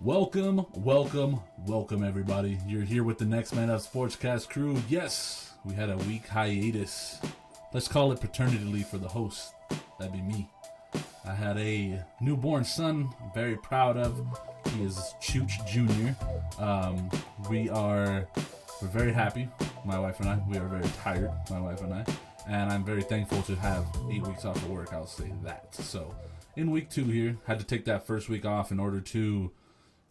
Welcome, everybody. You're here with the NextManUp Sportscast crew. Yes, we had a week hiatus. Let's call it paternity leave for the host. That'd be me. I had a newborn son. I'm very proud of. He is Chooch Jr. We're very happy, my wife and I. We are very tired, my wife and I. And I'm very thankful to have 8 weeks off of work, I'll say that. So, in week 2 here, had to take that first week off in order to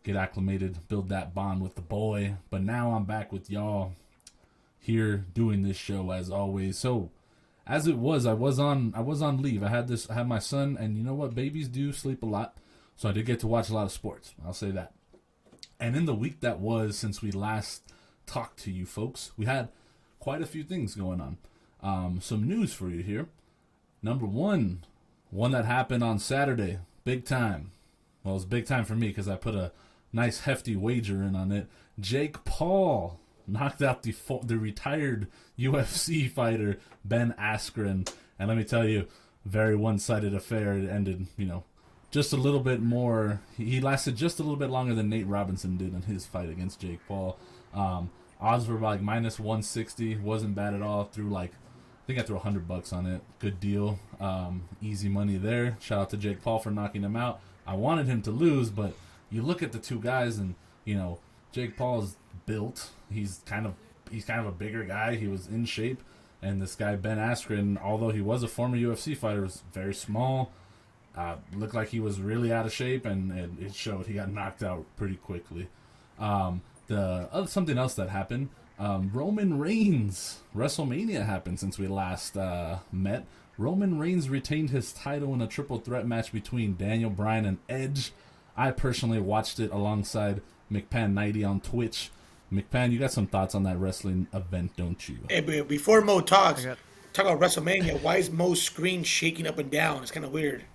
get acclimated, build that bond with the boy. But now I'm back with y'all here doing this show as always. So, as it was, I was on leave. I had my son, and you know what? Babies do sleep a lot. So I did get to watch a lot of sports. I'll say that. And in the week that was, since we last talked to you folks, we had quite a few things going on. Some news for you here. Number one that happened on Saturday, big time. Well, it's big time for me because I put a nice hefty wager in on it. Jake Paul knocked out the retired UFC fighter Ben Askren, and let me tell you, very one-sided affair. It ended, just a little bit more. He lasted just a little bit longer than Nate Robinson did in his fight against Jake Paul. Odds were like minus 160, wasn't bad at all. I think I threw $100 on it. Good deal, easy money there. Shout out to Jake Paul for knocking him out. I wanted him to lose, but you look at the two guys, and Jake Paul is built. He's kind of a bigger guy. He was in shape, and this guy Ben Askren, although he was a former UFC fighter, was very small. Looked like he was really out of shape, and it showed. He got knocked out pretty quickly. Something else that happened. Roman Reigns, WrestleMania happened since we last met. Roman Reigns retained his title in a triple threat match between Daniel Bryan and Edge. I personally watched it alongside McPan90 on Twitch. McPan, you got some thoughts on that wrestling event, don't you? Hey, but before Mo talk about WrestleMania. Why is Mo's screen shaking up and down? It's kind of weird.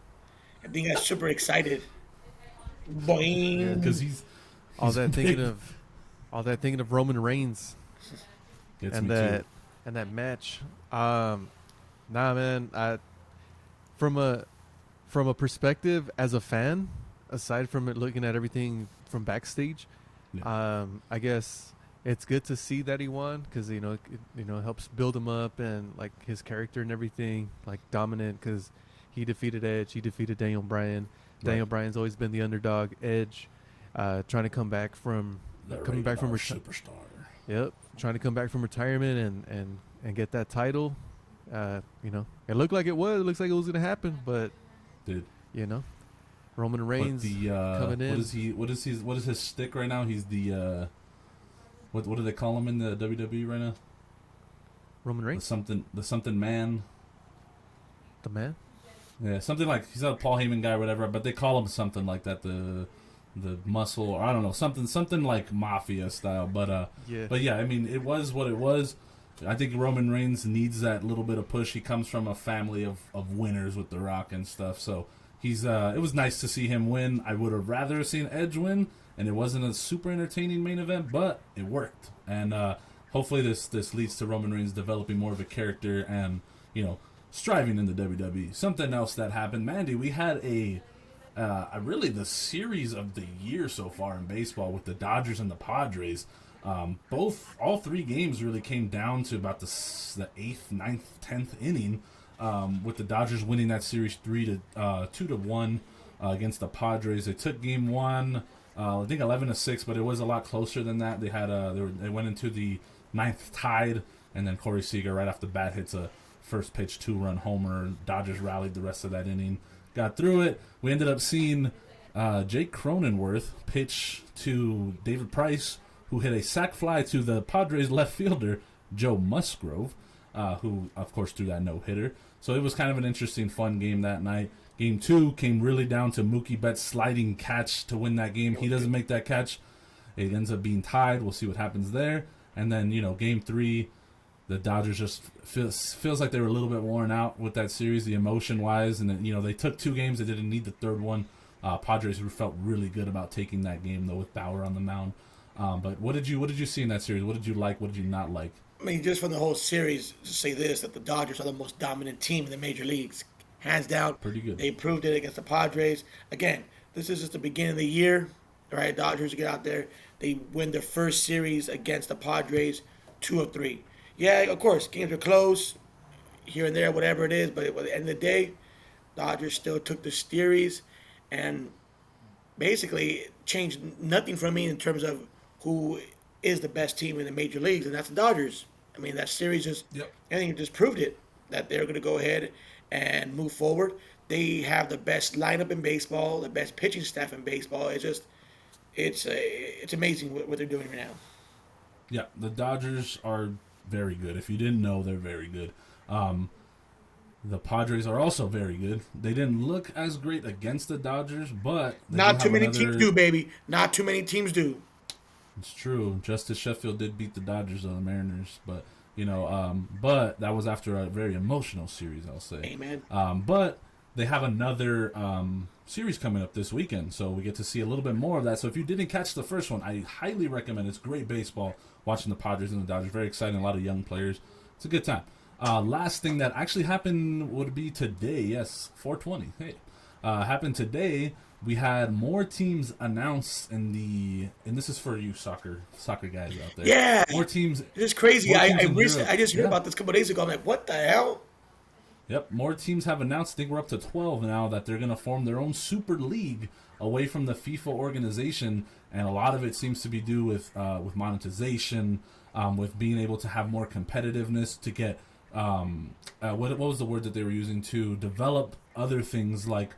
I think I'm super excited. Boing. Because he's all that thinking of Roman Reigns and that match. Nah, man. From a perspective as a fan, aside from it looking at everything from backstage, I guess it's good to see that he won because it helps build him up and like his character and everything, like dominant because he defeated Edge, he defeated Daniel Bryan. Right. Daniel Bryan's always been the underdog. Edge, trying to come back from superstar. Yep, trying to come back from retirement and get that title. It looked like it was. It looks like it was gonna happen, but Roman Reigns coming in. What is his stick right now? He's the what do they call him in the WWE right now? Roman Reigns. The something man. The man. Yeah, something like he's not a Paul Heyman guy or whatever, but they call him something like that. The muscle, or I don't know, something like mafia style. But yeah, I mean, it was what it was. I think Roman Reigns needs that little bit of push. He comes from a family of winners with The Rock and stuff, so he's it was nice to see him win. I would have rather seen Edge win, and it wasn't a super entertaining main event, but it worked. And hopefully this leads to Roman Reigns developing more of a character and striving in the WWE. Something else that happened, Mandy, we had really the series of the year so far in baseball with the Dodgers and the Padres. All three games really came down to about the 8th, 9th, 10th inning, with the Dodgers winning that series 2-1 against the Padres. They took game 1, I think 11-6, but it was a lot closer than that. They had they went into the 9th tied, and then Corey Seager right off the bat hits a first pitch 2-run homer. Dodgers rallied the rest of that inning, got through it. We ended up seeing Jake Cronenworth pitch to David Price, who hit a sac fly to the Padres left fielder, Joe Musgrove, who, of course, threw that no-hitter. So it was kind of an interesting, fun game that night. Game 2 came really down to Mookie Betts' sliding catch to win that game. He doesn't make that catch. It ends up being tied. We'll see what happens there. And then, Game 3, the Dodgers just feels like they were a little bit worn out with that series, the emotion-wise. And then, they took 2 games. They didn't need the third one. Padres felt really good about taking that game, though, with Bauer on the mound. But what did you see in that series? What did you like? What did you not like? I mean, just from the whole series, to say this, that the Dodgers are the most dominant team in the major leagues. Hands down. Pretty good. They proved it against the Padres. Again, this is just the beginning of the year. right? Dodgers get out there. They win their first series against the Padres, 2 of 3. Yeah, of course, games are close here and there, whatever it is. But at the end of the day, Dodgers still took the series and basically changed nothing for me in terms of who is the best team in the major leagues, and that's the Dodgers. I mean, that series just, I think it just proved it, that they're going to go ahead and move forward. They have the best lineup in baseball, the best pitching staff in baseball. It's amazing what they're doing right now. Yeah, the Dodgers are very good. If you didn't know, they're very good. The Padres are also very good. They didn't look as great against the Dodgers, but not too many teams do, baby. Not too many teams do. It's true. Justice Sheffield did beat the Dodgers on the Mariners, but but that was after a very emotional series, I'll say. Amen. But they have another series coming up this weekend, so we get to see a little bit more of that. So if you didn't catch the first one, I highly recommend. It's great baseball watching the Padres and the Dodgers. Very exciting, a lot of young players. It's a good time. Last thing that actually happened would be today. Yes, 420. Hey, happened today. We had more teams announced and this is for you soccer guys out there. Yeah, more teams. It's crazy. I just heard about this a couple of days ago. I'm like, what the hell? Yep, more teams have announced. I think we're up to 12 now that they're going to form their own super league away from the FIFA organization, and a lot of it seems to be due with monetization, with being able to have more competitiveness to get. What was the word that they were using to develop other things like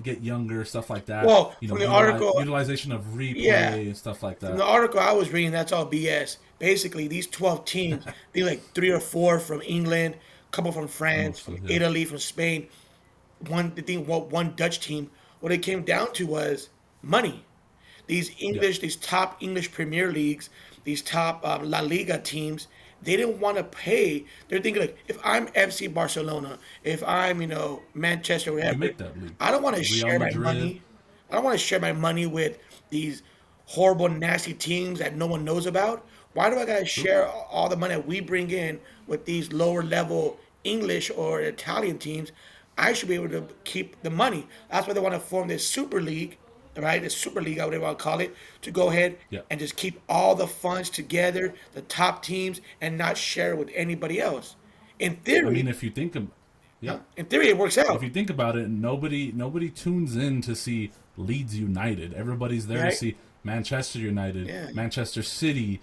get younger, stuff like that. Well, from the article, utilization of replay and stuff like that. From the article I was reading, that's all BS. Basically, these 12 teams, they like 3 or 4 from England, a couple from France, from Italy, from Spain. One Dutch team. What it came down to was money. These top English Premier Leagues, these top La Liga teams, they didn't want to pay. They're thinking, like, if I'm FC Barcelona, if I'm, Manchester, whatever, I don't want to share my money. I don't want to share my money with these horrible, nasty teams that no one knows about. Why do I got to share all the money that we bring in with these lower level English or Italian teams? I should be able to keep the money. That's why they want to form this Super League, right? The Super League, whatever you want to call it, to go ahead and just keep all the funds together, the top teams, and not share it with anybody else. In theory, I mean, if you think of, in theory, it works out. If you think about it, nobody tunes in to see Leeds United. Everybody's there to see Manchester United, Manchester City,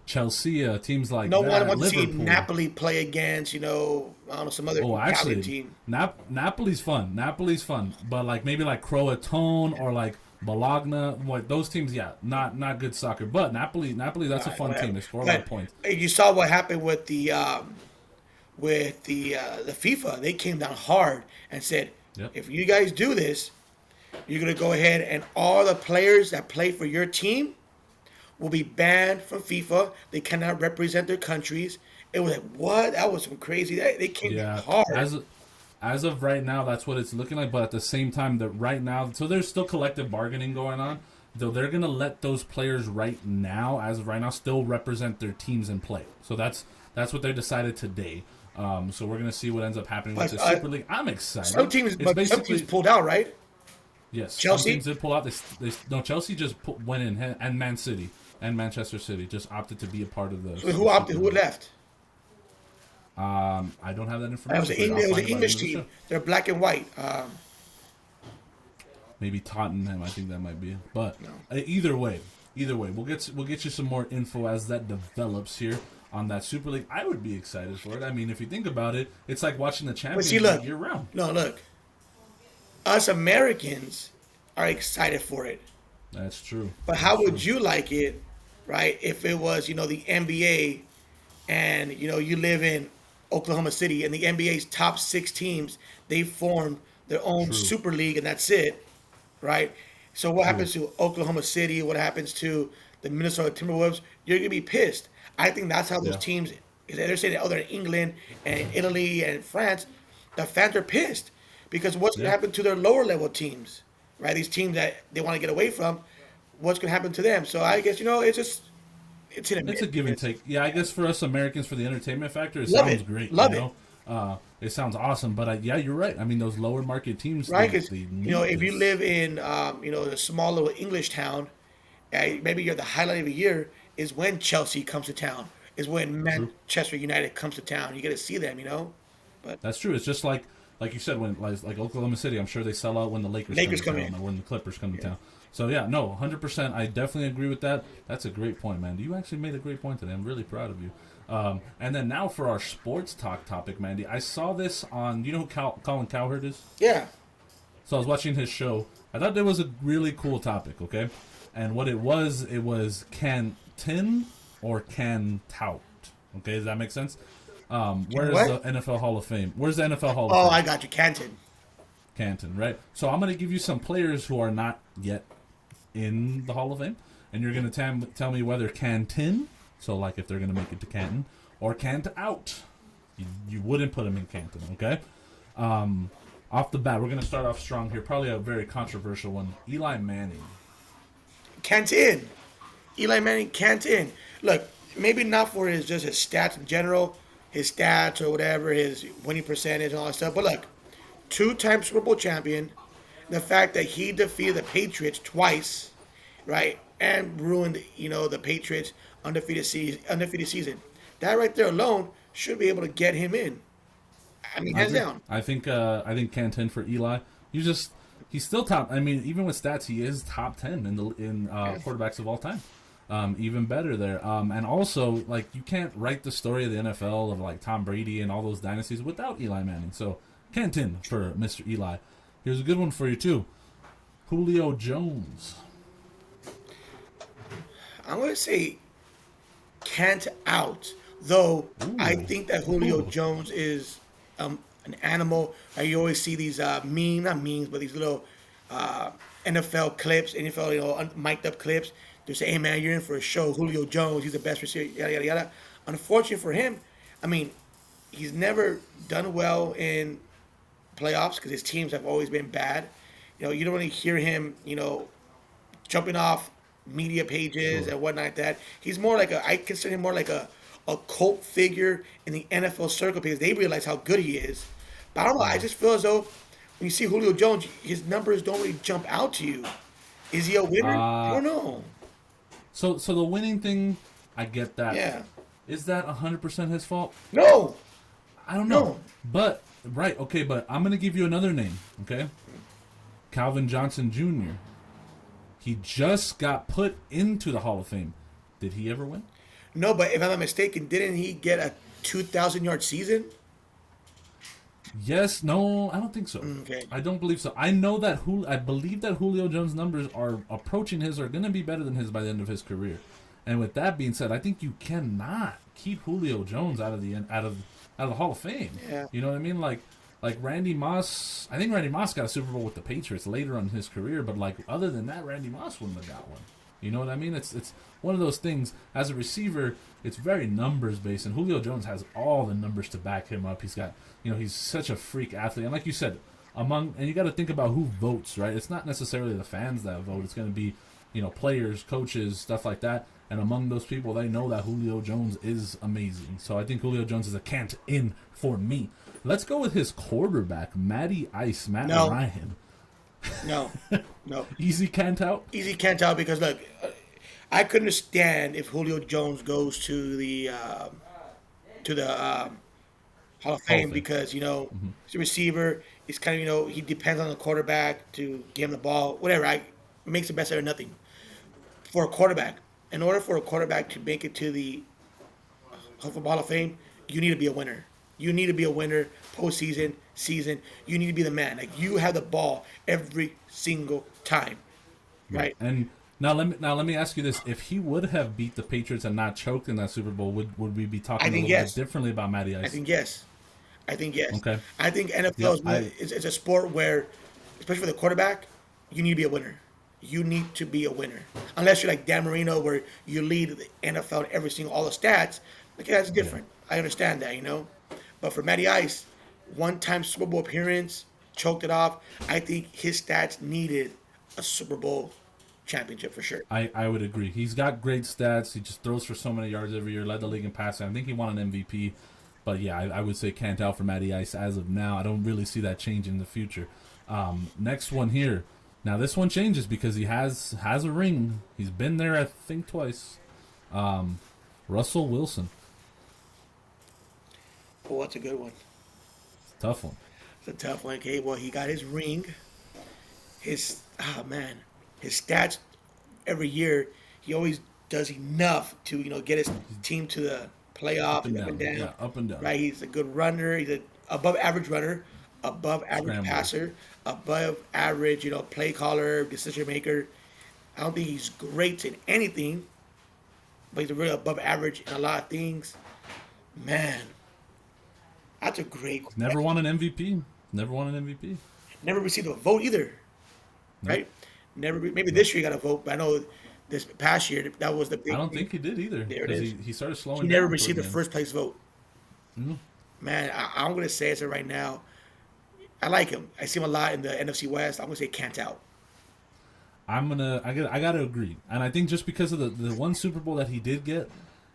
Chelsea, teams like that. No one wants to see Napoli play against, some other Italian team. Napoli's fun. But maybe Croatone or Bologna, those teams, not good soccer. But Napoli, that's a fun team. They score a lot of points. You saw what happened with the FIFA. They came down hard and said, if you guys do this, you're going to go ahead and all the players that play for your team will be banned from FIFA. They cannot represent their countries. It was like, what? That was some crazy. They came hard. As of right now, that's what it's looking like. But at the same time, so there's still collective bargaining going on. Though they're going to let those players as of right now, still represent their teams and play. So that's what they decided today. So we're going to see what ends up happening with the Super League. I'm excited. Some teams pulled out, right? Yes, Chelsea? Some teams did pull out. Chelsea just went in, and Man City and Manchester City just opted to be a part of the. So who opted? Who left? I don't have that information. It was an English team. They're black and white. Maybe Tottenham. I think that might be. But either way, we'll get you some more info as that develops here on that Super League. I would be excited for it. I mean, if you think about it, it's like watching the Champions League year round. No, look. Us Americans are excited for it. That's true. But how would you like it, right, if it was, the NBA and, you live in Oklahoma City and the NBA's top 6 teams, they formed their own Super League and that's it, right? So what happens to Oklahoma City? What happens to the Minnesota Timberwolves? You're going to be pissed. I think that's how those teams, they're saying that, they're in England and Italy and France, the fans are pissed. Because what's going to happen to their lower level teams, right? These teams that they want to get away from, what's going to happen to them? So I guess, it's a give and take. Yeah, I guess for us Americans, for the entertainment factor, it sounds great. Love it. it sounds awesome. But yeah, you're right. I mean, those lower market teams, right? Because they if you live in a small little English town, maybe you're the highlight of the year is when Chelsea comes to town, is when True. Manchester United comes to town. You get to see them, But That's true. It's just like you said, when like Oklahoma City, I'm sure they sell out when the Lakers come to town or when the Clippers come to town. So yeah, no, 100%. I definitely agree with that. That's a great point, man. You actually made a great point today. I'm really proud of you. And then now for our sports talk topic, Mandy. I saw this on. You know who Colin Cowherd is? Yeah. So I was watching his show. I thought that was a really cool topic. Okay, and what it was Canton or can tout. Okay, does that make sense? Where's the NFL Hall of Fame? Where's the NFL Hall of Fame? Oh, I got you, Canton, right? So I'm going to give you some players who are not yet in the Hall of Fame, and you're going to tell me whether Canton, so like if they're going to make it to Canton, or Cant out. You wouldn't put them in Canton, okay? Off the bat, we're going to start off strong here. Probably a very controversial one. Eli Manning. Canton. Eli Manning, Canton. Look, maybe not for his stats in general, his stats or whatever, his winning percentage and all that stuff. But look, 2-time Super Bowl champion, the fact that he defeated the Patriots twice, right, and ruined the Patriots' undefeated season. That right there alone should be able to get him in. I mean, hands down. I think Canton for Eli. He's still top. I mean, even with stats, he is top 10 in quarterbacks of all time. Even better there. And also, like, you can't write the story of the NFL of like Tom Brady and all those dynasties without Eli Manning. So Canton for Mr. Eli. Here's a good one for you too. Julio Jones. I'm going to say Cant out, though. Ooh. I think that Julio Jones is an animal. You always see these not memes, but these little NFL clips, NFL mic'd up clips. They say, "Hey man, you're in for a show. Julio Jones, he's the best receiver." Yada yada yada. Unfortunate for him, I mean, he's never done well in playoffs because his teams have always been bad. You don't really hear him, jumping off media pages and whatnot like that. He's more like I consider him more like a cult figure in the NFL circle because they realize how good he is. But I don't know. I just feel as though when you see Julio Jones, his numbers don't really jump out to you. Is he a winner? I don't know. So the winning thing, I get that. Yeah. Is that 100% his fault? No. I don't know. But right, okay, but I'm gonna give you another name, okay? Calvin Johnson Jr. He just got put into the Hall of Fame. Did he ever win? No, but if I'm not mistaken, didn't he get a 2,000-yard season? Yes, no, I don't think so. Okay. I don't believe so. I believe that Julio Jones' numbers are approaching his, are going to be better than his by the end of his career. And with that being said, I think you cannot keep Julio Jones out of the Hall of Fame. Yeah. You know what I mean? Like Randy Moss. I think Randy Moss got a Super Bowl with the Patriots later on in his career, but like other than that, Randy Moss wouldn't have got one. You know what I mean? It's one of those things. As a receiver, it's very numbers based, and Julio Jones has all the numbers to back him up. He's got, he's such a freak athlete, and like you said, and you got to think about who votes, right? It's not necessarily the fans that vote. It's going to be, players, coaches, stuff like that. And among those people, they know that Julio Jones is amazing. So I think Julio Jones is a cant in for me. Let's go with his quarterback, Matty Ice, Matt Ryan. No. Easy cant out? Easy cant out because, look, I could understand if Julio Jones goes to the Hall of Fame because, he's a receiver. He's kind of, he depends on the quarterback to give him the ball. Whatever. Makes the best out of nothing. For a quarterback, in order for a quarterback to make it to the Hall of Fame, you need to be a winner. You need to be a winner postseason, season. You need to be the man. Like, you have the ball every single time, right? And now let me ask you this: if he would have beat the Patriots and not choked in that Super Bowl, would we be talking a little bit differently about Matty Ice? I think yes. Okay. I think NFL is a sport where, especially for the quarterback, you need to be a winner. You need to be a winner. Unless you're like Dan Marino, where you lead the NFL in all the stats. Okay, that's different. I understand that, But for Matty Ice, one-time Super Bowl appearance, choked it off. I think his stats needed a Super Bowl championship for sure. I would agree. He's got great stats. He just throws for so many yards every year, led the league in passing. I think he won an MVP. But yeah, I would say Kent out for Matty Ice as of now. I don't really see that change in the future. Next one here. Now this one changes because he has a ring. He's been there, I think, twice. Russell Wilson. Oh, that's a good one. It's a tough one. It's a tough one. Okay, well, he got his ring. His stats every year. He always does enough to get his team to the playoffs. Up and down. Yeah, up and down. Right, he's a good runner. He's an above average runner, above average passer, above average play caller, decision maker. I don't think he's great in anything, but he's really above average in a lot of things. Man, that's a great question. Never won an MVP. Never received a vote either. Nope. Right? Never. Maybe this year he got a vote, but I know this past year that was the big. I don't think he did either. There it is. He started slowing down. He never received a first place vote. Mm-hmm. Man, I'm going to say it right now. I like him. I see him a lot in the NFC West. I'm going to say Kent out. I gotta agree, and I think just because of the one Super Bowl that he did get,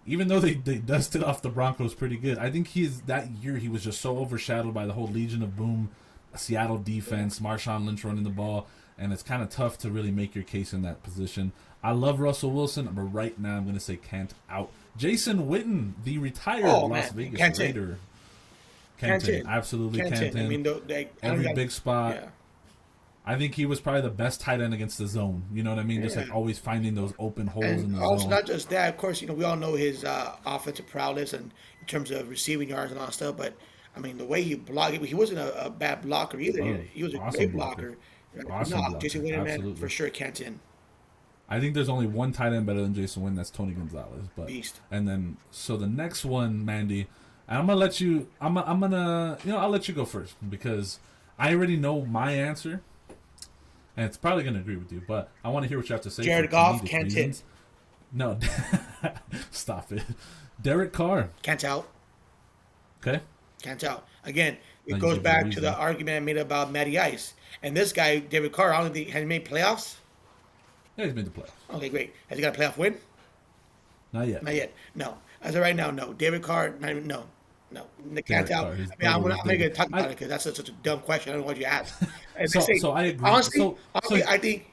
even though they dusted off the Broncos pretty good, I think that year he was just so overshadowed by the whole Legion of Boom, Seattle defense, Marshawn Lynch running the ball, and it's kind of tough to really make your case in that position. I love Russell Wilson, but right now I'm going to say Kent out. Jason Witten, the retired Las Vegas Raider. Kent in. Absolutely Kent in. I mean, every big spot. Yeah. I think he was probably the best tight end against the zone. You know what I mean? Just like always finding those open holes in the zone. Also, not just that. Of course, we all know his offensive prowess and in terms of receiving yards and all that stuff. But I mean, the way he blocked, he wasn't a bad blocker either. He was a great blocker. Awesome blocker. Jason Witten, man, for sure, Kent in. I think there's only one tight end better than Jason Witten. That's Tony Gonzalez. But beast. And then so the next one, Mandy, and I'm gonna let you. I'll let you go first because I already know my answer. And it's probably going to agree with you, but I want to hear what you have to say. Jared Goff, Kent in. No, stop it. Derek Carr. Kent out. Okay. Kent out. Again, it goes back to the argument I made about Matty Ice. And this guy, Derek Carr, I don't think has he made playoffs? Yeah, he's made the playoffs. Okay, great. Has he got a playoff win? Not yet. Not yet. No. As of right now, no. David Carr, not even, no. No, Kent out. I'm not going to talk about it because that's such a dumb question. I don't know what you asked. So I agree. Honestly, I think,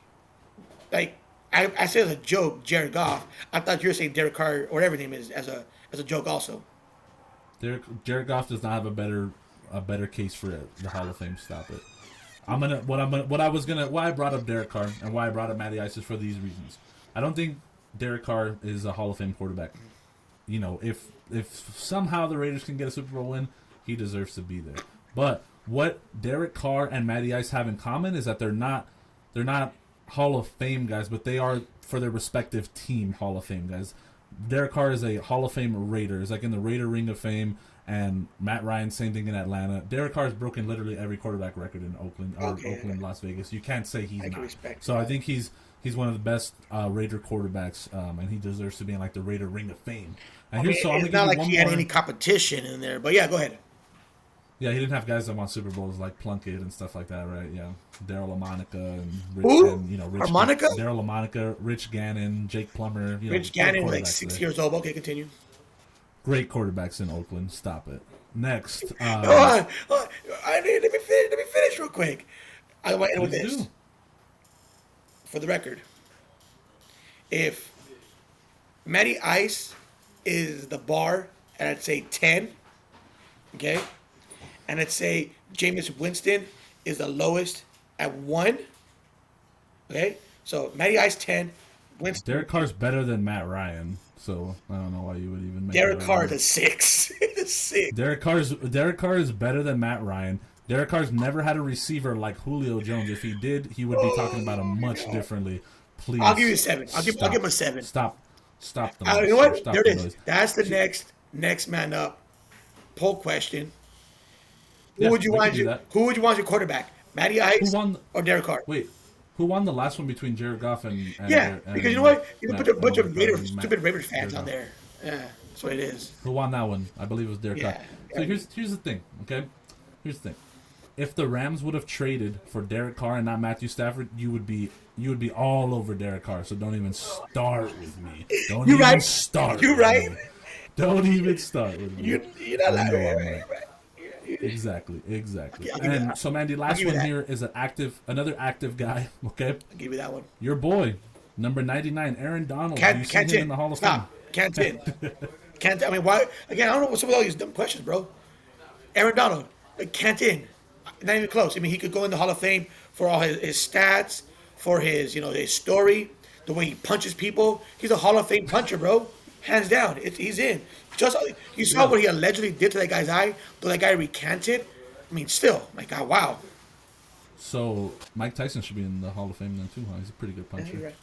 like, I said as a joke, Jared Goff. I thought you were saying Derek Carr or whatever his name is as a joke also. Jared Goff does not have a better case for the Hall of Fame. Stop it. Why I brought up Derek Carr and why I brought up Matty Ice is for these reasons. I don't think Derek Carr is a Hall of Fame quarterback. If somehow the Raiders can get a Super Bowl win, he deserves to be there. But what Derek Carr and Matty Ice have in common is that they're not Hall of Fame guys, but they are for their respective team Hall of Fame guys. Derek Carr is a Hall of Fame Raider. It's like in the Raider Ring of Fame, and Matt Ryan, same thing in Atlanta. Derek Carr has broken literally every quarterback record in Oakland, Las Vegas. You can't say he's not. So I think he's one of the best Raider quarterbacks, and he deserves to be in like the Raider Ring of Fame. And it's not like he had any competition in there, but yeah, go ahead. Yeah, he didn't have guys that won Super Bowls like Plunkett and stuff like that, right? Yeah, Daryl LaMonica and Rich, Daryl LaMonica, Rich Gannon, Jake Plummer. Rich Gannon, like 6 years old. Okay, continue. Great quarterbacks in Oakland. Stop it. Next, hold on. Let me finish real quick. I want to end with this. For the record, if Matty Ice is the bar, and I'd say 10, okay, and I'd say Jameis Winston is the lowest at 1, okay, so Matty Ice 10, Winston. Derek Carr's better than Matt Ryan, so I don't know why you would even make Derek Carr is a 6. A 6. Derek Carr is better than Matt Ryan. Derek Carr's never had a receiver like Julio Jones. If he did, he would be talking about him much differently. Please. I'll give you a 7. I'll give him a 7. Stop the noise. You know what? There it is. That's the next man up poll question. Who would you want your quarterback? Matty Ice or Derek Carr? Wait, who won the last one between Jared Goff and because you know what? You put a bunch of stupid Raiders fans on there. Yeah, that's what it is. Who won that one? I believe it was Derek Carr. So here's the thing, okay? Here's the thing. If the Rams would have traded for Derek Carr and not Matthew Stafford, you would be all over Derek Carr. So don't even start with me. Don't even start. You're right. Don't even start with me. You're not I know lying. I'm right. Exactly. Okay, So, Mandy, last one here is another active guy. Okay, I'll give you that one. your boy, number 99, Aaron Donald. Do you see him in the Hall of Fame? Can't in. Can't. I mean, why? Again, I don't know what's up with all these dumb questions, bro. Aaron Donald, can't in. Not even close. I mean, he could go in the Hall of Fame for all his stats, for his his story, the way he punches people. He's a Hall of Fame puncher, bro. Hands down, he's in. Just you saw what he allegedly did to that guy's eye, though that guy recanted. I mean, still, my God, wow. So Mike Tyson should be in the Hall of Fame then too, huh? He's a pretty good puncher. Right.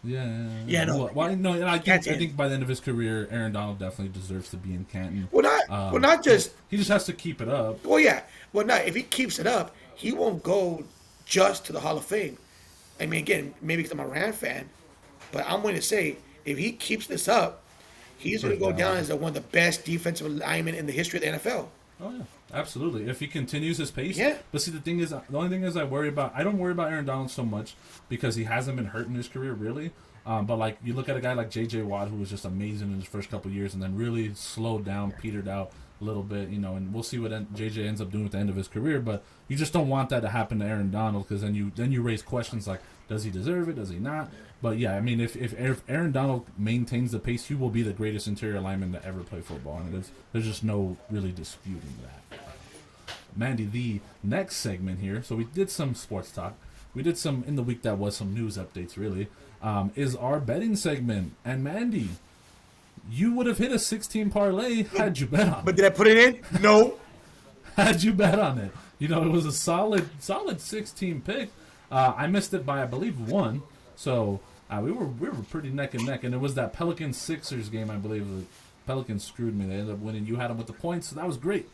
Yeah. No. I think by the end of his career, Aaron Donald definitely deserves to be in Canton. Not just. He just has to keep it up. Well, yeah. Well, not if he keeps it up, he won't go just to the Hall of Fame. I mean, again, maybe because I'm a Ram fan, but I'm going to say if he keeps this up, he's going to go down as one of the best defensive linemen in the history of the NFL. Oh yeah, absolutely. If he continues his pace, yeah. But see, the only thing is, I don't worry about Aaron Donald so much because he hasn't been hurt in his career really. But like you look at a guy like J.J. Watt, who was just amazing in his first couple of years, and then really slowed down, petered out a little bit, and we'll see what J.J. ends up doing at the end of his career. But you just don't want that to happen to Aaron Donald because then you raise questions like, does he deserve it? Does he not? But yeah, I mean, if Aaron Donald maintains the pace, he will be the greatest interior lineman to ever play football, and there's just no really disputing that. Mandy, the next segment here. So we did some sports talk. We did some in the week that was some news updates really. Is our betting segment. And Mandy, you would have hit a 16 parlay had you bet on it. But did I put it in? No. Had you bet on it? It was a solid 16 pick. I missed it by I believe 1. So we were pretty neck and neck, and it was that Pelicans Sixers game. I believe the Pelicans screwed me. They ended up winning. You had them with the points, so that was great.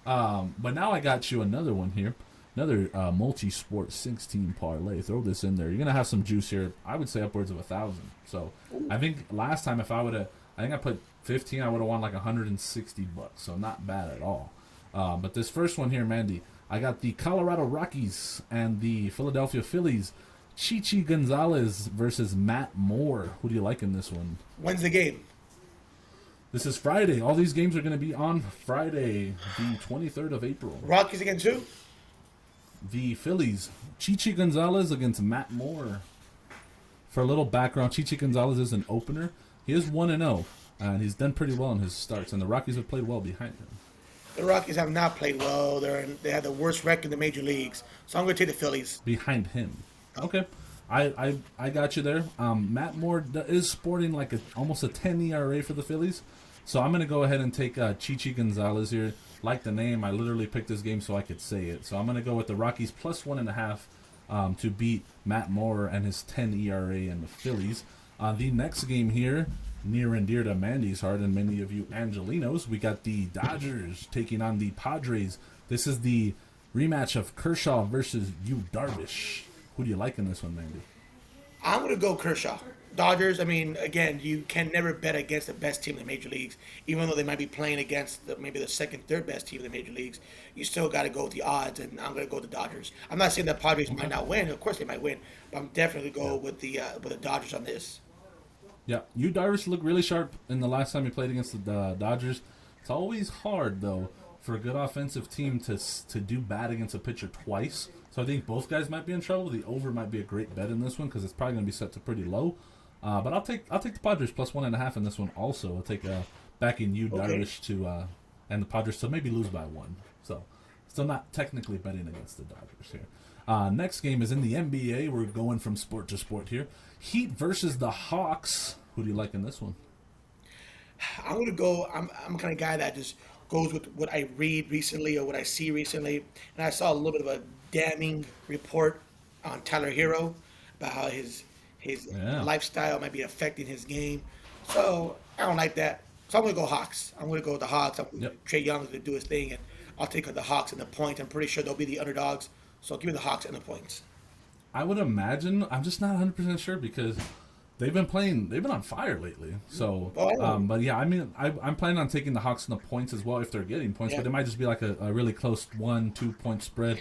But now I got you another one here. Another multi-sport 16 parlay. Throw this in there. You're gonna have some juice here. I would say upwards of 1,000. So I think last time I put 15. I would have won like $160. So not bad at all. But this first one here, Mandy, I got the Colorado Rockies and the Philadelphia Phillies. Chichi Gonzalez versus Matt Moore. Who do you like in this one? When's the game? This is Friday. All these games are going to be on Friday, the 23rd of April. Rockies again too? The Phillies. Chichi Gonzalez against Matt Moore. For a little background, Chichi Gonzalez is an opener. He is 1-0, and he's done pretty well in his starts, and the Rockies have played well behind him. The Rockies have not played well. They have the worst record in the major leagues. So I'm going to take the Phillies. Behind him. Okay. I got you there. Matt Moore is sporting like almost a 10 ERA for the Phillies. So I'm going to go ahead and take Chichi Gonzalez here. Like the name, I literally picked this game so I could say it. So I'm going to go with the Rockies plus 1.5 to beat Matt Moore and his 10 ERA and the Phillies. The next game here, near and dear to Mandy's heart and many of you Angelinos, we got the Dodgers taking on the Padres. This is the rematch of Kershaw versus Yu Darvish. Who do you like in this one, Mandy? I'm going to go Kershaw. Dodgers, I mean, again, you can never bet against the best team in the major leagues. Even though they might be playing against maybe the second, third best team in the major leagues, you still got to go with the odds, and I'm going to go with the Dodgers. I'm not saying the Padres might not win. Of course they might win, but I'm definitely going with the Dodgers on this. Yeah, Yu Darvish looked really sharp in the last time he played against the Dodgers. It's always hard, though, for a good offensive team to do bad against a pitcher twice. So I think both guys might be in trouble. The over might be a great bet in this one because it's probably going to be set to pretty low. But I'll take the Padres plus 1.5 in this one also. I'll take back in Yu Darvish to and the Padres to maybe lose by 1. So still not technically betting against the Dodgers here. Next game is in the NBA. We're going from sport to sport here. Heat versus the Hawks. Who do you like in this one? I'm going to go. I'm the kind of guy that just goes with what I read recently or what I see recently. And I saw a little bit of a damning report on Tyler Hero about how his lifestyle might be affecting his game. So I don't like that. So I'm going to go Hawks. I'm going to go with the Hawks. Trae Young's going to do his thing, and I'll take the Hawks and the points. I'm pretty sure they'll be the underdogs. So give me the Hawks and the points. I would imagine. I'm just not 100% sure because they've been on fire lately. So, but yeah, I mean, I'm planning on taking the Hawks and the points as well if they're getting points. Yeah. But it might just be like a really close 1-2 point spread.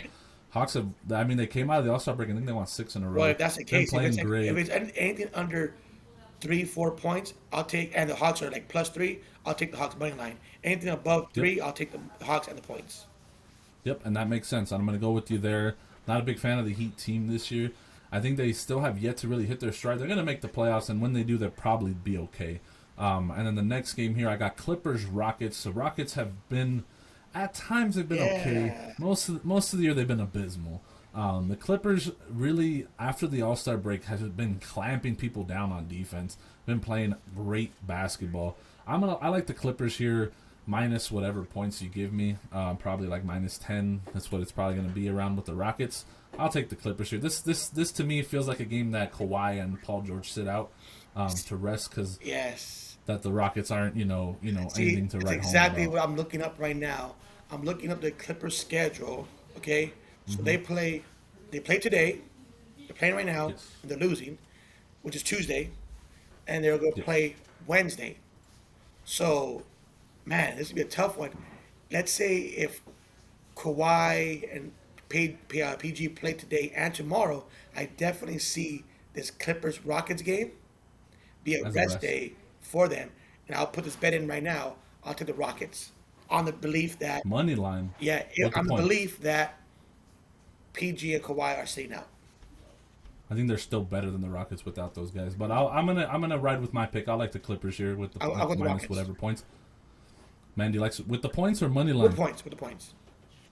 Hawks have. I mean, they came out of the All-Star break and I think they won 6 in a row. Well, if that's the case, if it's anything under 3, 4 points, I'll take, and the Hawks are like +3, I'll take the Hawks money line. Anything above 3, I'll take the Hawks and the points. Yep, and that makes sense. I'm going to go with you there. Not a big fan of the Heat team this year. I think they still have yet to really hit their stride. They're going to make the playoffs, and when they do, they'll probably be okay. And then the next game here, I got Clippers-Rockets. The Rockets have been, at times, they've been okay. Most of the year, they've been abysmal. The Clippers really, after the All-Star break, has been clamping people down on defense. Been playing great basketball. I like the Clippers here, minus whatever points you give me. Probably like -10. That's what it's probably going to be around with the Rockets. I'll take the Clippers here. This to me feels like a game that Kawhi and Paul George sit out to rest because that the Rockets aren't anything to write home exactly about. what I'm looking up right now. I'm looking up the Clippers schedule. Okay, so they play today. They're playing right now. Yes. And they're losing, which is Tuesday, and they're going to play Wednesday. So, man, this is gonna be a tough one. Let's say if Kawhi and PG play today and tomorrow, I definitely see this Clippers Rockets game be a rest day for them. And I'll put this bet in right now. I'll take the Rockets on the belief that Money line. Yeah, on the belief that PG and Kawhi are staying out. I think they're still better than the Rockets without those guys. But I'm gonna ride with my pick. I like the Clippers here with the I'll go minus the whatever points. Mandy likes it with the points or money line. With the points.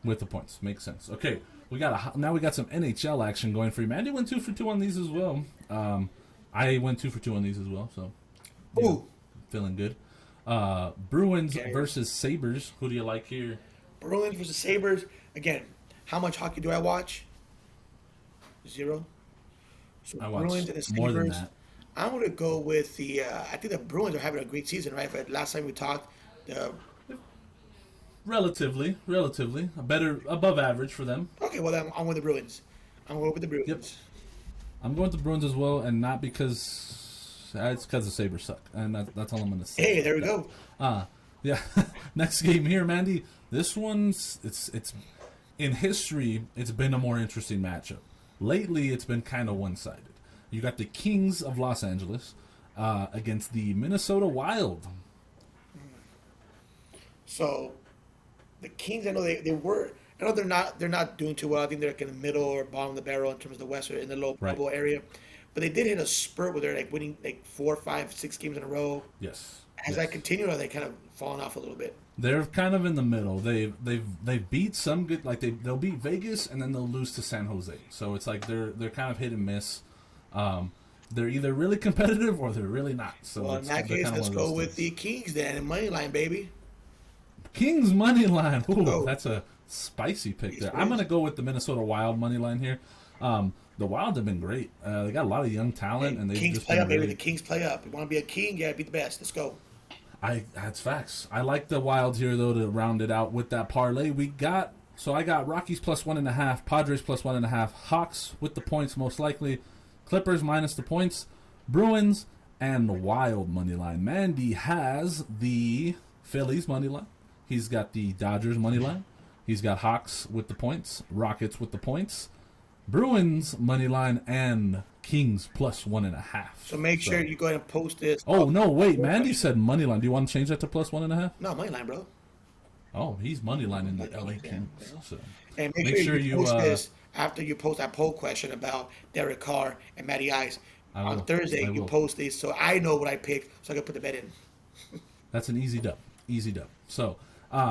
With the points, makes sense. Okay, now we got some NHL action going for you. Mandy went 2 for 2 on these as well. I went 2 for 2 on these as well. So, feeling good. Bruins versus Sabres. Who do you like here? Bruins versus Sabres. Again, how much hockey do I watch? 0. So I watch Bruins and the Sabres. more than that. I'm going to go with the. I think the Bruins are having a great season, right? But last time we talked, Relatively, better, above average for them. Okay, well then I'm with the Bruins. I'm going with the Bruins. Yep. I'm going with the Bruins as well, and not because it's because the Sabres suck, and that's all I'm going to say. Hey, there we go. Yeah. Next game here, Mandy. This one's it's in history. It's been a more interesting matchup. Lately, it's been kind of one-sided. You got the Kings of Los Angeles against the Minnesota Wild. So, the Kings, I know they were. I know they're not doing too well. I think they're like in the middle or bottom of the barrel in terms of the West or in the low bubble area. But they did hit a spurt where they're like winning like 4, 5, 6 games in a row. Yes. Has that continued, or are they kind of fallen off a little bit? They're kind of in the middle. They've beat some good, like they'll beat Vegas and then they'll lose to San Jose. So it's like they're kind of hit and miss. They're either really competitive or they're really not. So well, in that case, let's go with the Kings then and money line, baby. Kings money line. Ooh, that's a spicy pick there. I'm gonna go with the Minnesota Wild money line here. The Wild have been great. They got a lot of young talent, and they've Kings just play been up, baby. really... The Kings play up. You want to be a king? Yeah, be the best. Let's go. That's facts. I like the Wild here though to round it out with that parlay we got. So I got Rockies +1.5, Padres +1.5, Hawks with the points most likely, Clippers minus the points, Bruins and the Wild money line. Mandy has the Phillies money line. He's got the Dodgers money line. He's got Hawks with the points, Rockets with the points, Bruins money line, and Kings +1.5. So make sure you go ahead and post this. Oh no, wait! Mandy said money line. Do you want to change that to +1.5? No, money line, bro. Oh, he's money line in the LA Kings. So and make sure you post this after you post that poll question about Derek Carr and Matty Ice. On Thursday, you post this so I know what I picked, so I can put the bet in. That's an easy dub. Easy dub. So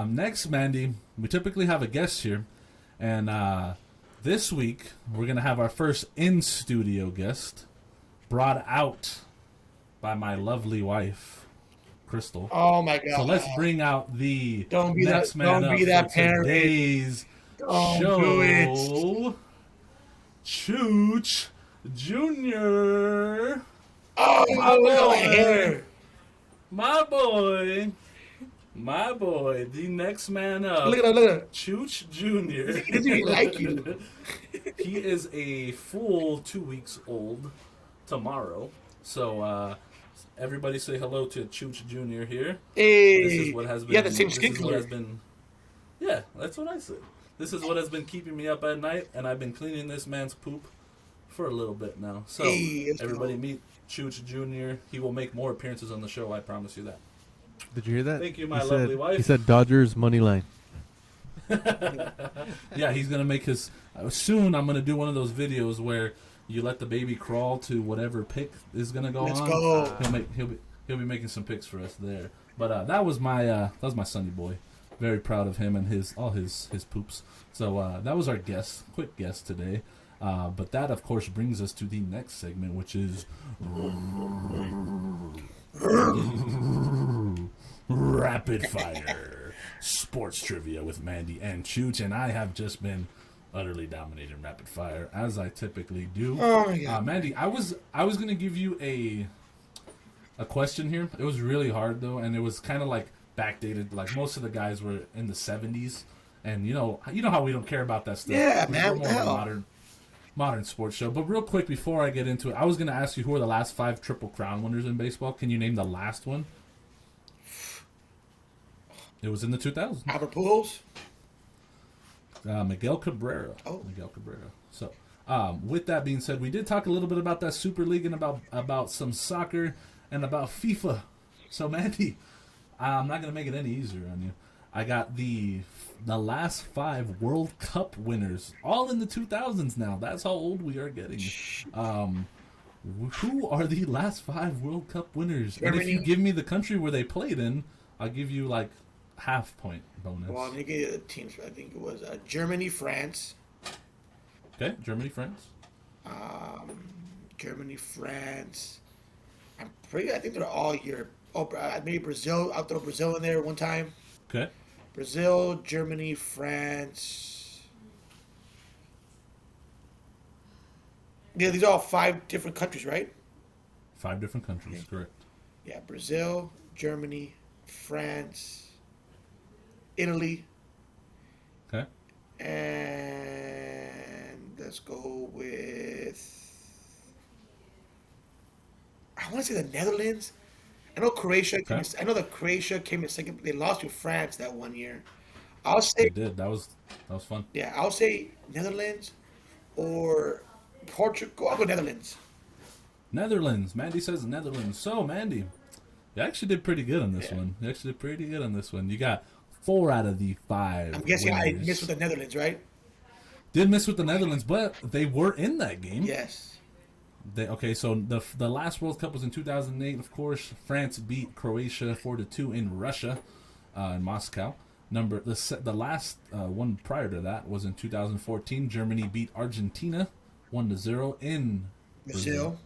next, Mandy, we typically have a guest here, and this week we're gonna have our first in-studio guest, brought out by my lovely wife, Crystal. Oh my God! So let's bring out the don't be next that, man don't up be that for parent. today's Don't show. do it. Chooch Junior. Oh, my hair. My boy, the next man up. Look at that. Chooch Junior. He doesn't even like you. He is a full 2 weeks old tomorrow. So everybody say hello to Chooch Junior here. Hey, this is what has been. Yeah, the same skin color. Yeah, that's what I said. This is what has been keeping me up at night, and I've been cleaning this man's poop for a little bit now. So Hey, everybody meet Chooch Jr. He will make more appearances on the show. I promise you that. Did you hear that? Thank you, my lovely wife. He said Dodgers money line. Yeah, he's gonna make his. Soon, I'm gonna do one of those videos where you let the baby crawl to whatever pick is gonna go Let's on. go. He'll be making some picks for us there. But that was my Sonny boy. Very proud of him and all his poops. So that was our quick guest today. But that, of course, brings us to the next segment, which is Rapid Fire Sports Trivia with Mandy and Chooch. And I have just been utterly dominating Rapid Fire, as I typically do. Oh, my God. Mandy, I was going to give you a question here. It was really hard, though, and it was kind of like backdated. Like, most of the guys were in the 70s. And you know how we don't care about that stuff. Yeah, We're man. more of a modern sports show. But real quick, before I get into it, I was going to ask you who are the last 5 Triple Crown winners in baseball. Can you name the last one? It was in the 2000s. Albert Pujols. Miguel Cabrera. Oh. Miguel Cabrera. So, with that being said, we did talk a little bit about that Super League and about some soccer and about FIFA. So, Mandy, I'm not going to make it any easier on you. I got the last 5 World Cup winners, all in the 2000s now. That's how old we are getting. Who are the last 5 World Cup winners? Germany. And if you give me the country where they played in, I'll give you like half point bonus. Well, I'm going to give you the teams. I think it was Germany, France. Okay, Germany, France. Germany, France. I think they're all Europe. Oh, maybe Brazil. I'll throw Brazil in there one time. Okay. Brazil, Germany, France. Yeah, these are all 5 different countries, right? 5 different countries, correct. Yeah, Brazil, Germany, France, Italy, Okay. and let's go with. I want to say the Netherlands. I know Croatia. Okay. I know that Croatia came in second. They lost to France that one year. I'll say. They did. That was fun. Yeah, I'll say Netherlands or Portugal. I'll go Netherlands. Netherlands. Mandy says Netherlands. So, Mandy, you actually did pretty good on this one. You got 4 out of the 5. I'm guessing winners. I missed with the Netherlands, right? Did miss with the Netherlands, but they were in that game. Yes. So the last World Cup was in 2008, of course. France beat Croatia 4-2 in Russia, in Moscow. The last one prior to that was in 2014. Germany beat Argentina 1-0 in Brazil.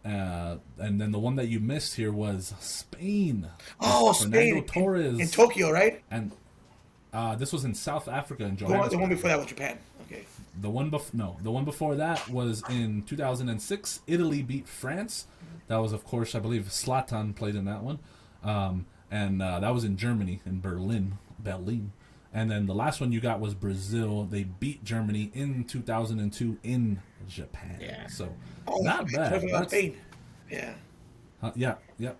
And then the one that you missed here was Spain. Oh, Fernando Spain Torres in Tokyo, right? And this was in South Africa in The Johannesburg. one before that was Japan. Okay. The one before that was in 2006. Italy beat France. That was, of course, I believe Zlatan played in that one. And that was in Germany, in Berlin. And then the last one you got was Brazil. They beat Germany in 2002 in Japan. Yeah. So, not bad. Spain. Yeah. Yeah.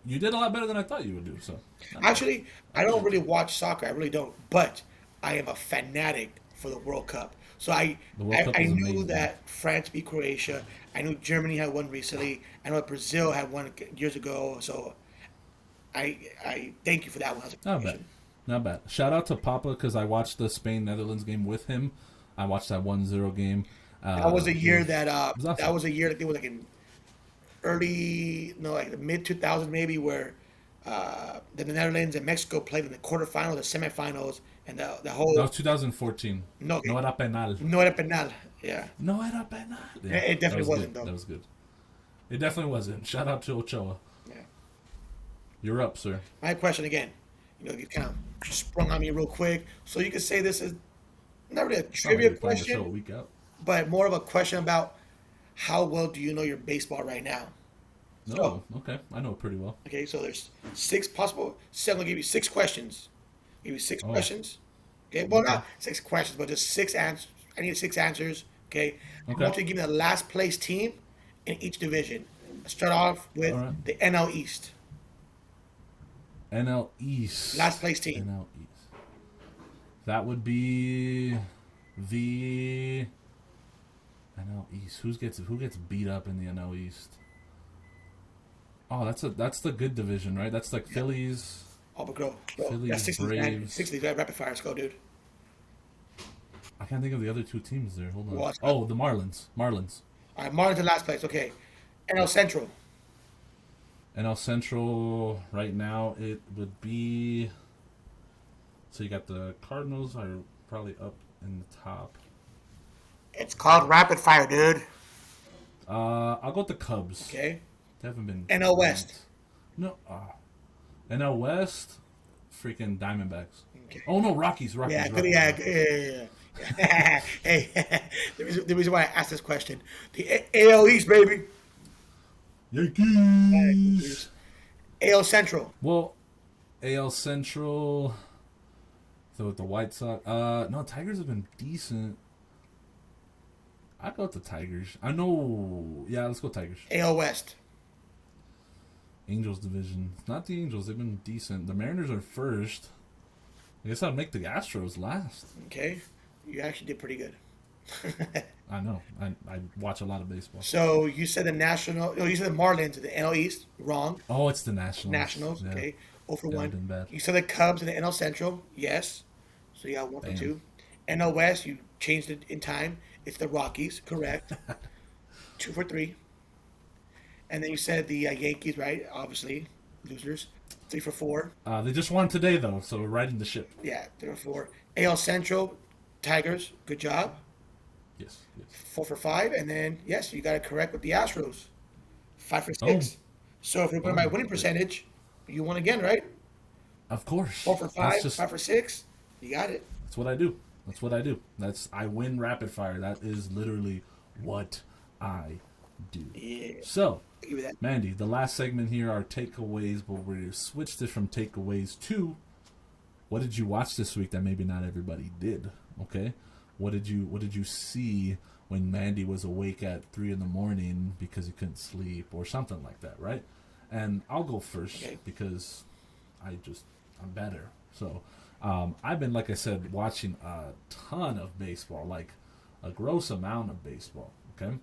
You did a lot better than I thought you would do. So, Actually, I don't really watch soccer. I really don't. But I am a fanatic for the World Cup. So I Cup is knew amazing. that France beat Croatia. I knew Germany had won recently. I know that Brazil had won years ago. So I thank you for that one. Not bad. Shout out to Papa because I watched the Spain-Netherlands game with him. I watched that 1-0 game. That was a year that awesome. that was a year that they were like in like the mid 2000s maybe, where the Netherlands and Mexico played in the quarterfinals, the semifinals, and the whole. That was 2014. No era penal. No era penal. Yeah. No era penal. Yeah, It definitely wasn't, good. though. That was good. It definitely wasn't. Shout out to Ochoa. Yeah. You're up, sir. My question again. You kind of sprung on me real quick, so you could say this is not really a trivia Probably playing the show a question, week out. but more of a question about how well do you know your baseball right now? No, okay. I know it pretty well. Okay, so there's 6 possible. So I'm gonna give you 6 questions. Give you 6 questions. Okay, well not 6 questions, but just 6 answers. I need 6 answers. Okay. I want you to give me the last place team in each division. Let's start off with the NL East. NL East. Last place team. NL East. That would be the NL East. Who gets beat up in the NL East? Oh, that's the good division, right? That's like Phillies. Oh, but go. Phillies, Braves. 60, rapid fire. Let's go, dude. I can't think of the other two teams there. Hold on. Well, oh, the Marlins. All right, Marlins in last place. Okay. NL Central. NL Central right now it would be. So you got the Cardinals are probably up in the top. It's called rapid fire, dude. I'll go with the Cubs. Okay. They haven't been. NL West. No. NL West. Freaking Diamondbacks. Okay. Oh no, Rockies. Yeah. Hey, the reason why I asked this question, the AL East, baby. Yankees. AL Central. Well, AL Central. So with the White Sox, no, Tigers have been decent. I'd go with the Tigers. I know. Yeah, let's go Tigers. AL West. Angels division. It's not the Angels. They've been decent. The Mariners are first. I guess I'd make the Astros last. Okay. You actually did pretty good. I know. I watch a lot of baseball. So you said the National. No, you said the Marlins in the NL East. Wrong. Oh, it's the Nationals. Nationals. Yeah. Okay. 0 for 1. Been bad. You said the Cubs in the NL Central. Yes. So you got 1 for 2. NL West, you changed it in time. It's the Rockies. Correct. 2 for 3. And then you said the Yankees, right? Obviously. Losers. 3 for 4. They just won today, though, so we're riding the ship. Yeah, 3 for 4. AL Central, Tigers. Good job. Yes. 4 for 5. And then, yes, you got it correct with the Astros. 5 for 6. Oh. So if you're putting my winning percentage, you won again, right? Of course. 4 for 5, 5 for 6. You got it. That's what I do. I win rapid fire. That is literally what I do. Yeah. So, I'll give you that. Mandy, the last segment here are takeaways, but we switched it from takeaways to what did you watch this week that maybe not everybody did? Okay, what did you see when Mandy was awake at 3 a.m. because he couldn't sleep or something like that, right? And I'll go first because I'm better. So I've been, like I said, watching a ton of baseball, like a gross amount of baseball. Okay.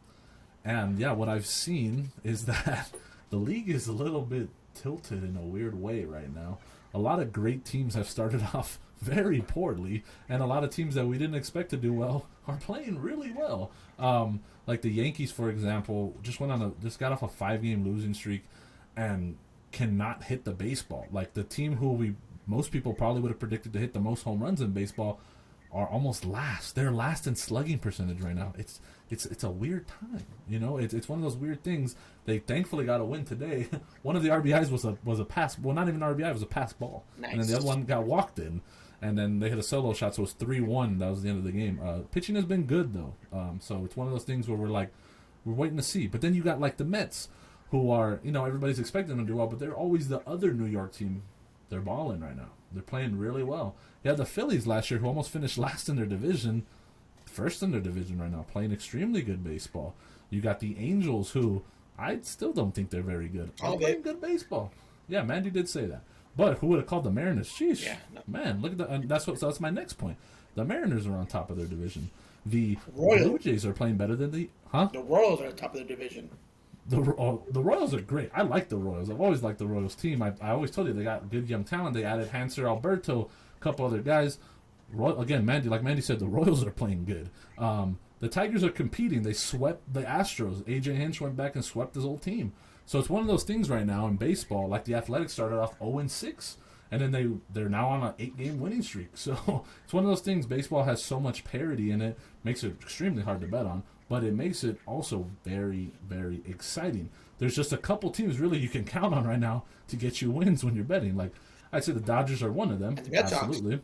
And yeah, what I've seen is that the league is a little bit tilted in a weird way right now. A lot of great teams have started off very poorly, and a lot of teams that we didn't expect to do well are playing really well. Like the Yankees, for example, just got off a 5-game losing streak and cannot hit the baseball. Like the team who most people probably would have predicted to hit the most home runs in baseball are almost last. They're last in slugging percentage right now. It's a weird time, you know. It's one of those weird things. They thankfully got a win today. One of the RBIs was a pass. Well, not even an RBI. It was a pass ball. Nice. And then the other one got walked in. And then they hit a solo shot, so it was 3-1. That was the end of the game. Pitching has been good though. So it's one of those things where we're waiting to see. But then you got like the Mets, who are, you know, everybody's expecting them to do well, but they're always the other New York team. They're balling right now. They're playing really well. You had the Phillies last year, who almost finished last in their division, first in their division right now, playing extremely good baseball. You got the Angels, who I still don't think they're very good. Are playing good baseball. Yeah, Mandy did say that. But who would have called the Mariners? Sheesh. Yeah, no. Man, look at that. That's my next point. The Mariners are on top of their division. The Blue Jays are playing better than the Royals are on top of their division. The Royals are great. I like the Royals. I've always liked the Royals team. I always told you they got good young talent. They added Hanser Alberto, a couple other guys. Again, Mandy said, the Royals are playing good. The Tigers are competing. They swept the Astros. AJ Hinch went back and swept his old team. So it's one of those things right now in baseball. Like the Athletics started off 0-6, and then they're now on an 8-game winning streak. So it's one of those things. Baseball has so much parity in it, makes it extremely hard to bet on. But it makes it also very, very exciting. There's just a couple teams really you can count on right now to get you wins when you're betting. Like I'd say the Dodgers are one of them. And the Red Absolutely. Sox.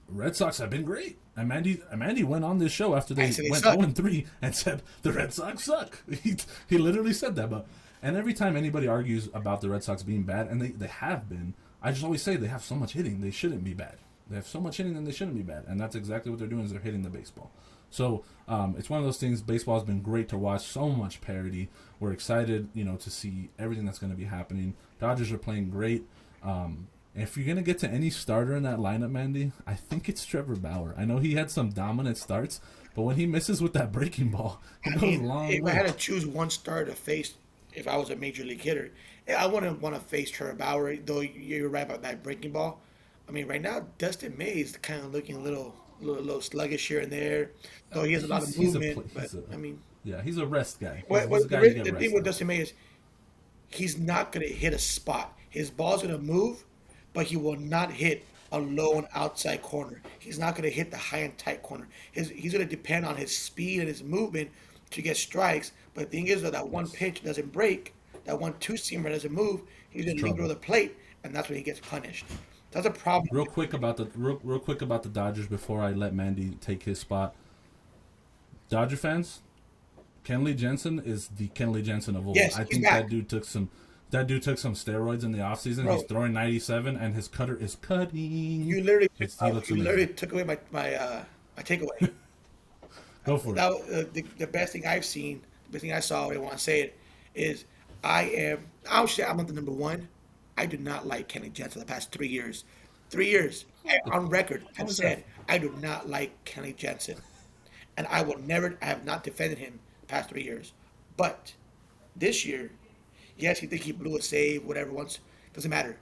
Red Sox have been great. And Mandy went on this show after they went suck. 0-3 and said the Red Sox suck. He literally said that. And every time anybody argues about the Red Sox being bad, and they have been, I just always say they have so much hitting, they shouldn't be bad. They have so much hitting, and they shouldn't be bad. And that's exactly what they're doing, is they're hitting the baseball. So it's one of those things. Baseball has been great to watch. So much parity. We're excited, to see everything that's going to be happening. Dodgers are playing great. If you're going to get to any starter in that lineup, Mandy, I think it's Trevor Bauer. I know he had some dominant starts, But when he misses with that breaking ball, it goes a long if way. I had to choose one star to face, if I was a major league hitter, I wouldn't want to face Trevor Bauer. Though you're right about that breaking ball. I mean, right now Dustin May is kind of looking a little sluggish here and there. Though he has a lot of movement, I mean, yeah, he's a rest guy. The thing with Dustin May is he's not going to hit a spot. His ball's going to move, but he will not hit a low and outside corner. He's not going to hit the high and tight corner. He's going to depend on his speed and his movement to get strikes. But the thing is that one pitch doesn't break, that one two-seamer doesn't move, he's going to linger the plate, and that's when he gets punished. That's a problem. Real quick about the Dodgers before I let Mandy take his spot. Dodger fans, Kenley Jensen is the Kenley Jensen of old. Yes, I think that dude took some steroids in the offseason. Bro, he's throwing 97 and his cutter is cutting. You literally took away my takeaway. Go for it. The best thing I've seen, the best thing I saw, I want to say it, is I'm on the number one. I do not like Kenley Jensen the past 3 years. 3 years. On record, I've said I do not like Kenley Jensen. And I have not defended him the past 3 years. But this year, yes, you think he blew a save, whatever, once. Doesn't matter.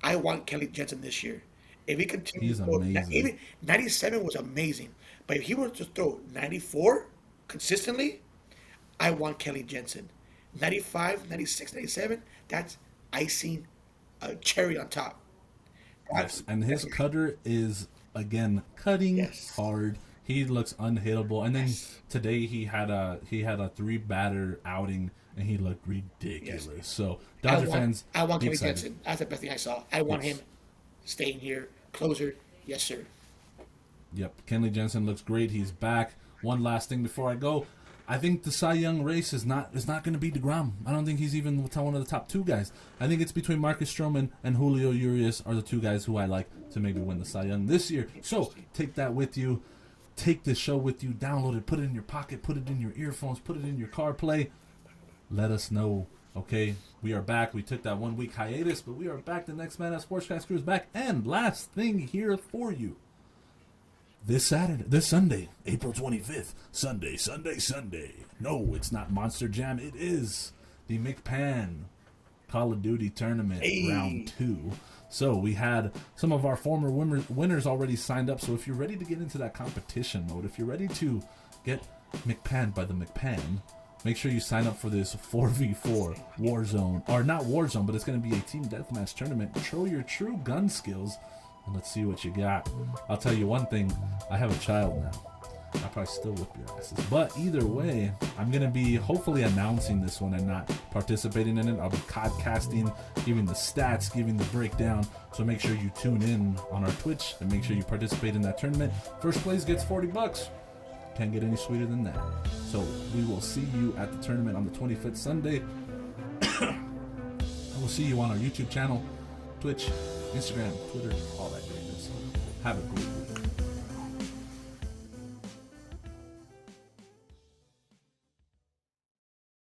I want Kenley Jensen this year. If he continues to throw, even 97 was amazing. But if he were to throw 94 consistently, I want Kenley Jensen. 95, 96, 97, that's icing a cherry on top. Yes, and his cutter is, again, cutting hard. He looks unhittable. And then today he had a 3-batter outing, and he looked ridiculous. Yes. So Dodger fans, I want Kenley Jensen. That's the best thing I saw. I want him staying here, closer. Yes, sir. Yep, Kenley Jensen looks great. He's back. One last thing before I go. I think the Cy Young race is not going to be DeGrom. I don't think he's even one of the top 2 guys. I think it's between Marcus Stroman and Julio Urias are the 2 guys who I like to maybe win the Cy Young this year. So take that with you. Take this show with you. Download it. Put it in your pocket. Put it in your earphones. Put it in your car play. Let us know. Okay, we are back. We took that 1 week hiatus, but we are back. The Next Man Up Sportscast crew is back. And last thing here for you. This Sunday, April 25th, Sunday. No, it's not Monster Jam. It is the McPan Call of Duty Tournament Round 2. So we had some of our former winners already signed up. So if you're ready to get into that competition mode, if you're ready to get McPan by the McPan, make sure you sign up for this 4v4 Warzone. Or not Warzone, but it's going to be a team deathmatch tournament. Show your true gun skills. And let's see what you got. I'll tell you one thing. I have a child now. I'll probably still whip your asses. But either way, I'm going to be hopefully announcing this one and not participating in it. I'll be podcasting, giving the stats, giving the breakdown. So make sure you tune in on our Twitch and make sure you participate in that tournament. First place gets $40. Can't get any sweeter than that. So we will see you at the tournament on the 25th Sunday. I will see you on our YouTube channel, Twitch, Instagram, Twitter, all that greatness. Have a great week.